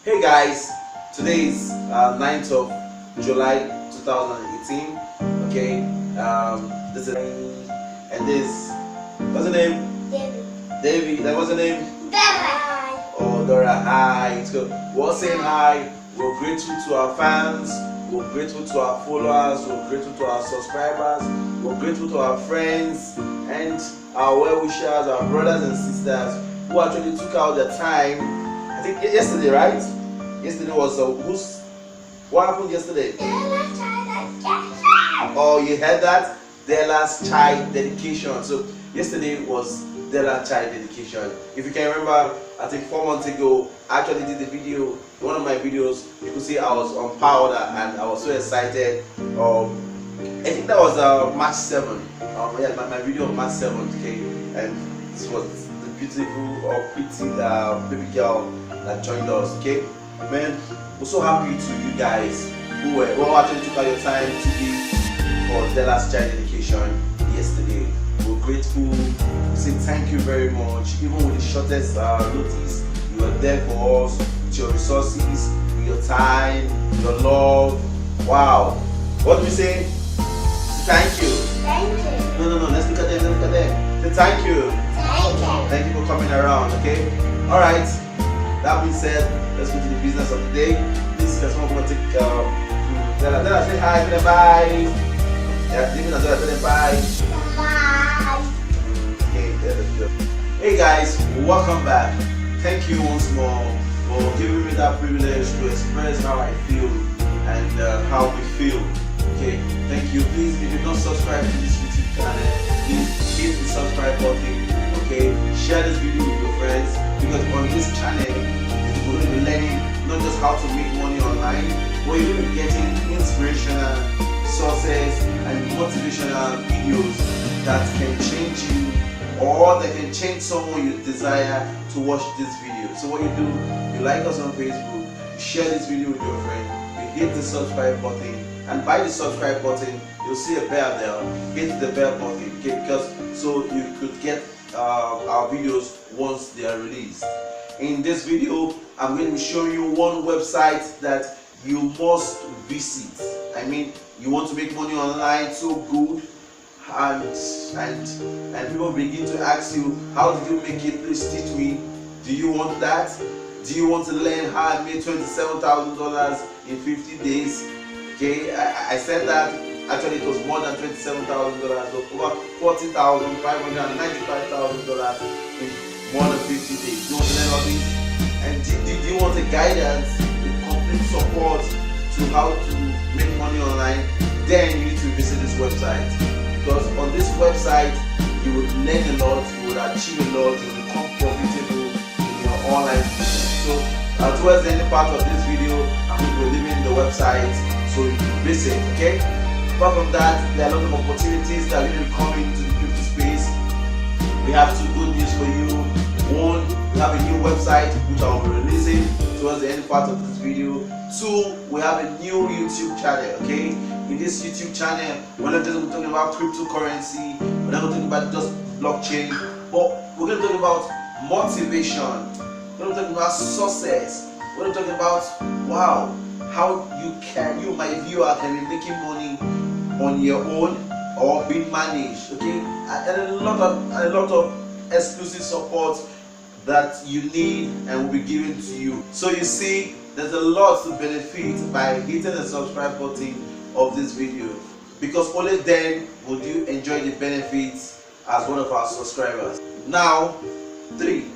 Hey guys, today is 9th of July 2018. Okay, this is and this what's the name? David. That was the name? Dora. Oh, Dora. Hi. So we're saying hi. We're grateful to our fans. We're grateful to our followers. We're grateful to our subscribers. We're grateful to our friends and our well-wishers, our brothers and sisters who actually took out their time. I think yesterday, right? Yesterday was what happened yesterday? Oh, you heard that? Della's child dedication. So yesterday was Della's child dedication. If you can remember, I think 4 months ago, I actually did the video. One of my videos, you could see I was on powder and I was so excited. I think that was March 7th. Yeah, my video of March 7th, okay? And this was the beautiful or pretty baby girl that joined us, okay? Man, we're so happy to you guys who actually took out your time to be for Della's child dedication yesterday. We're grateful. We say thank you very much. Even with the shortest notice, you were there for us with your resources, with your time, your love. Wow. What do we say? Thank you. Thank you. No. Let's look at them. Say thank you. Thank you. Thank you for coming around. Okay. All right. That being said, let's go to the business of the day. Please, can someone take Della say hi, say bye. Yeah, leaving as well, say bye. Bye. Okay, hey guys, welcome back. Thank you once more for giving me that privilege to express how I feel and how we feel. Okay, thank you. Please, if you've not subscribed to this YouTube channel, please hit the subscribe button. Okay, share this video with your friends because on this channel, you're going to be learning not just how to make money online, but you're going to be getting inspirational sources and motivational videos that can change you or that can change someone you desire to watch this video. So what you do, you like us on Facebook, you share this video with your friend, you hit the subscribe button, and by the subscribe button, you'll see a bell there. Hit the bell button, okay? Because so you could get our videos once they are released. In this video, I'm going to be showing you one website that you must visit. I mean, you want to make money online so good, and people begin to ask you, how did you make it? Please teach me. Do you want that? Do you want to learn how I made $27,000 in 50 days? Okay, I said that actually it was more than $27,000, so over $40,595,000 in more than 50 days. Do you want to learn all this? And do you want a guidance with complete support to how to make money online? Then you need to visit this website, because on this website you will learn a lot, you will achieve a lot, you will become profitable in your online business. So towards the end part of this video, I'm going to be leaving the website so you can visit. Okay. Apart from that, there are a lot of opportunities that will be coming to the crypto space. We have two good news for you. One, we have a new website which I will be releasing towards the end part of this video. Two, we have a new YouTube channel. Okay, in this YouTube channel, we're not just talking about cryptocurrency, we're not talking about just blockchain, but we're going to talk about motivation. We're going to talk about success. We're going to talk about how you my viewer can be making money on your own or being managed. Okay, and a lot of exclusive support that you need and will be given to you. So you see, there's a lot to benefit by hitting the subscribe button of this video, because only then will you enjoy the benefits as one of our subscribers. Now, 3,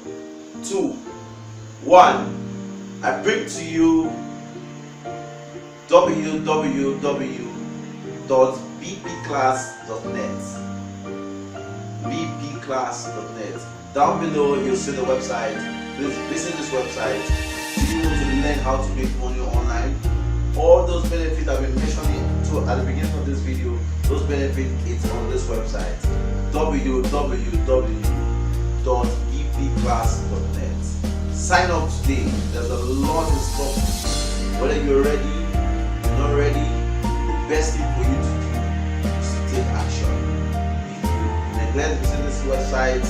2, 1, I bring to you www.bpclass.net. BPClass.net. Down below you'll see the website. Please visit this website. Do you want to learn how to make money online? All those benefits I've been mentioning at the beginning of this video, those benefits it's on this website. www.bpclass.net. Sign up today. There's a lot of stuff. Whether you're ready, you're not ready, the best thing for you to do is to take action. If you neglect visiting this website,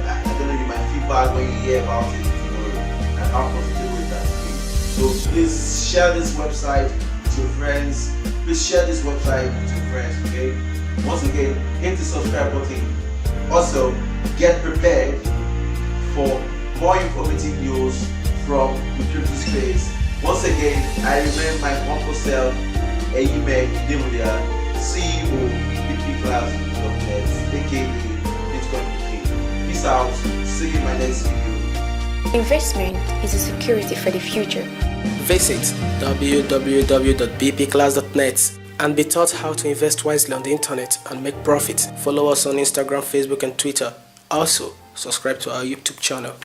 I don't know, you might feel bad when you hear about it tomorrow and how profitable it has been. So please share this website with your friends. Please share this website with your friends, okay? Once again, hit the subscribe button. Also, get prepared for more informative news from the crypto space. Once again, I remain my humble self, Eyime Demulia, CEO BPClass.net, aka Bitcoin King. Peace out. See you in my next video. Investment is a security for the future. Visit www.bpclass.net and be taught how to invest wisely on the internet and make profit. Follow us on Instagram, Facebook and Twitter. Also, subscribe to our YouTube channel.